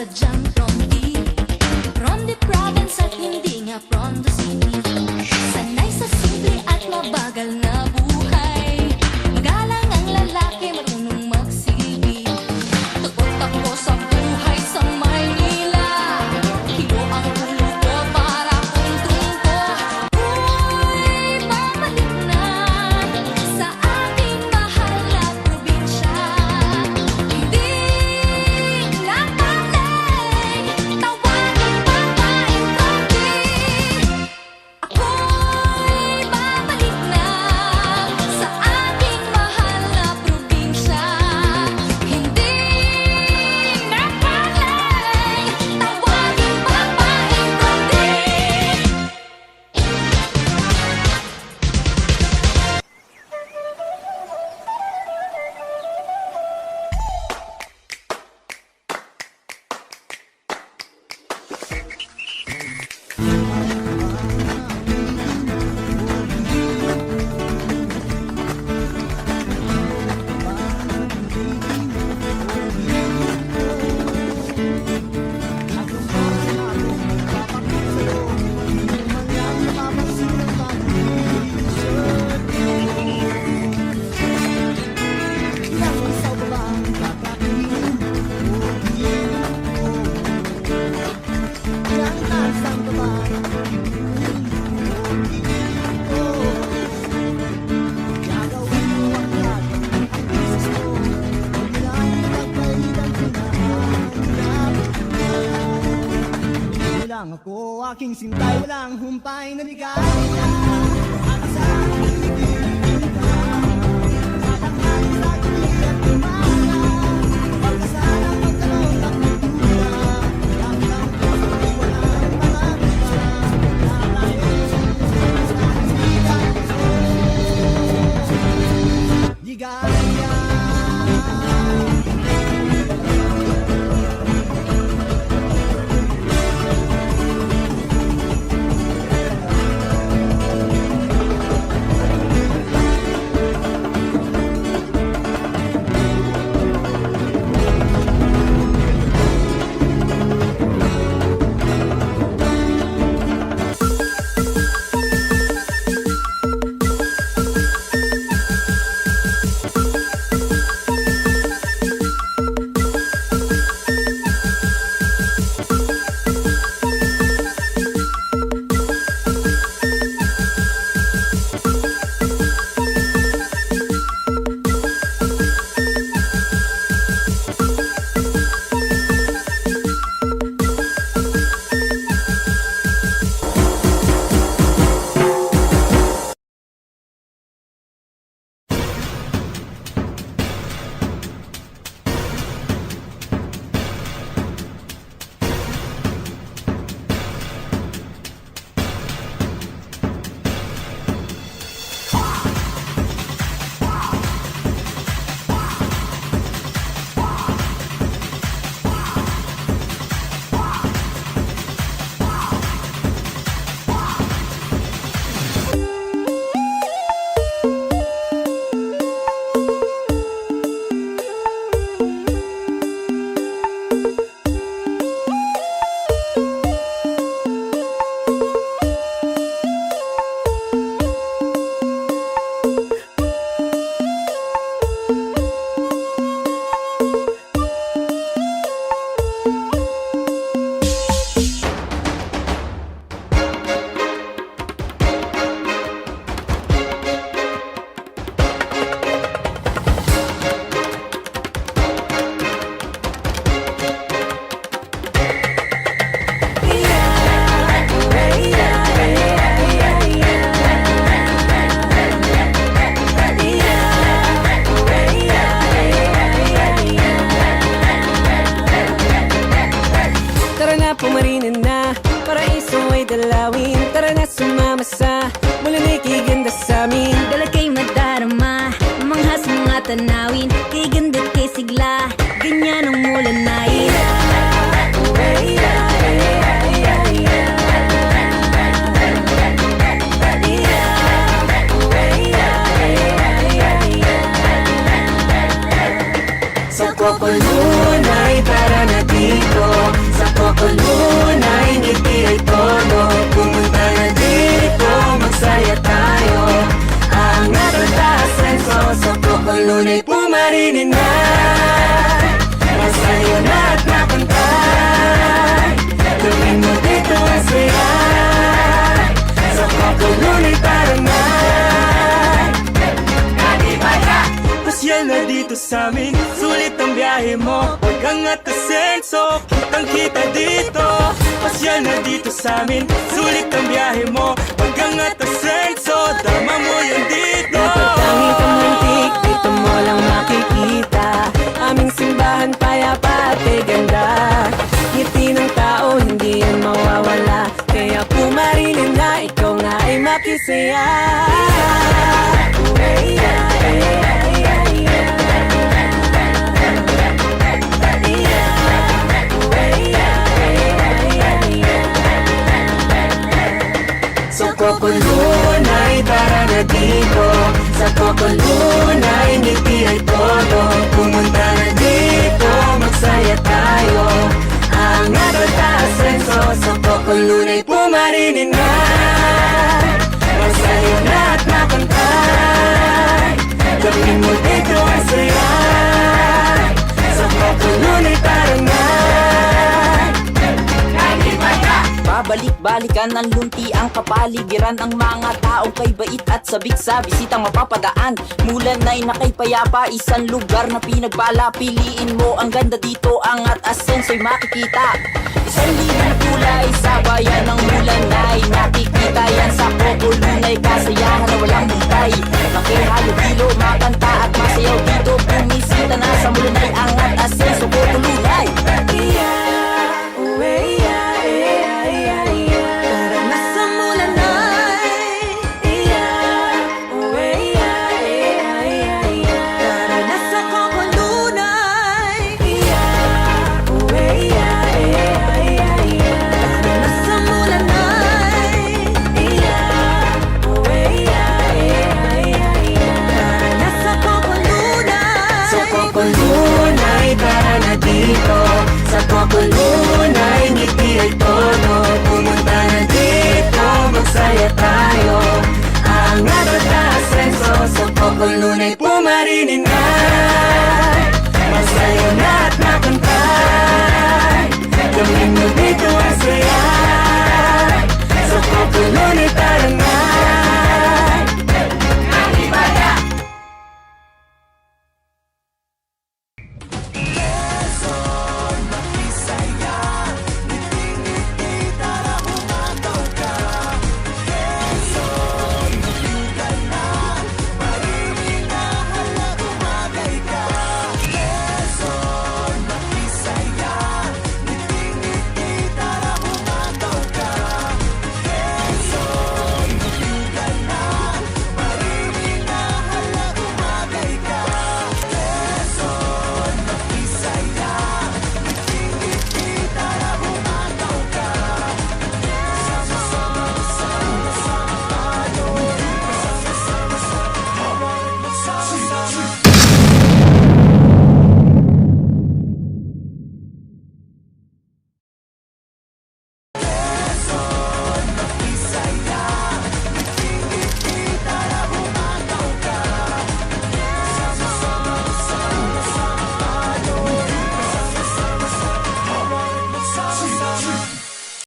sadyang from the province at hindi nga from the city. Sanay sa simple at mabagal na buhay. Magalang ang lalaki, marunong magsilbi. Takbo-takbo sa buhay sa Maynila. Hilo ang ulo ko para kung tungko. Uy, babalik na sa ating mahal na probinsya. Hindi na balik, tawagin pa tayong kampi. Ako'y babalik na sa ating mahal na probinsya. Hindi na balik, tawagin pa tayong kampi. Walang ako, aking sintay, walang humpay na ligaya. At sa aking ibig ka, matakay sa gilid at tumaya. Pagkasala magkaroon ng kultura, dami ng puso ay walang pangabiba. Nakain sa ligaya. Pumarinin na, paraiso ay dalawin. Tara na sumama sa mula na ikiganda sa amin. Dala kay madarama, manghas mga tanawin. Kay ganda kay sigla, ganyan ang mulan na Sa Coco Lunay, tara na dito. Sa Coco Lunay, ngiti ay todo. Pumunta na dito, magsaya tayo. Angat ang taas senso, sa Coco Lunay pumarinin na. Masayo na at napantay. Gawin mo dito ang saya. Sa Coco Lunay, tara na. Pasyal na dito sa amin, sulit ang biyahe mo. Huwag kang atasenso, kitang kita dito. Pasyal na dito sa amin, sulit ang biyahe mo. Huwag kang atasenso, tama mo yan dito. Napatanging kamantik, dito mo lang makikita. Aming simbahan payapa at ganda. Ngiti ng tao, hindi yan mawawala. Kaya pumarinin na, ikaw nga ay makisaya. Sa Coco Lunay, tara na dito. Sa Coco Lunay, ngiti ay todo. Pumunta na dito, magsaya tayo. Angat ang taas senso, sa Coco Lunay pumarinin na. Masayo na at napantay. Gawin mo dito ang saya. Sa Coco Lunay, tara na. Babalik-balikan ng lunti ang kapaligiran. Ang mga taong kay bait at sabik sa bisitang mapapadaan. Mulan na'y nakaypayapa, isang lugar na pinagbala. Piliin mo ang ganda dito, angat asenso'y makikita. Isang lilang kulay sa bayan ng mulan na'y nakikita yan sa Coco Lunay. Kasayahan na walang buntay. Makihalo-hilo, makanta at masayaw dito. Bumisita na sa mulan na'y angat asenso Coco Lunay. Sa Coco Lunay, ngiti ay todo. Pumunta na dito, magsaya tayo. Angat ang taas senso, sa Coco Lunay pumarinin na. Masayo na at napantay. Gawin mo dito ang saya. Sa Coco Lunay, tara na.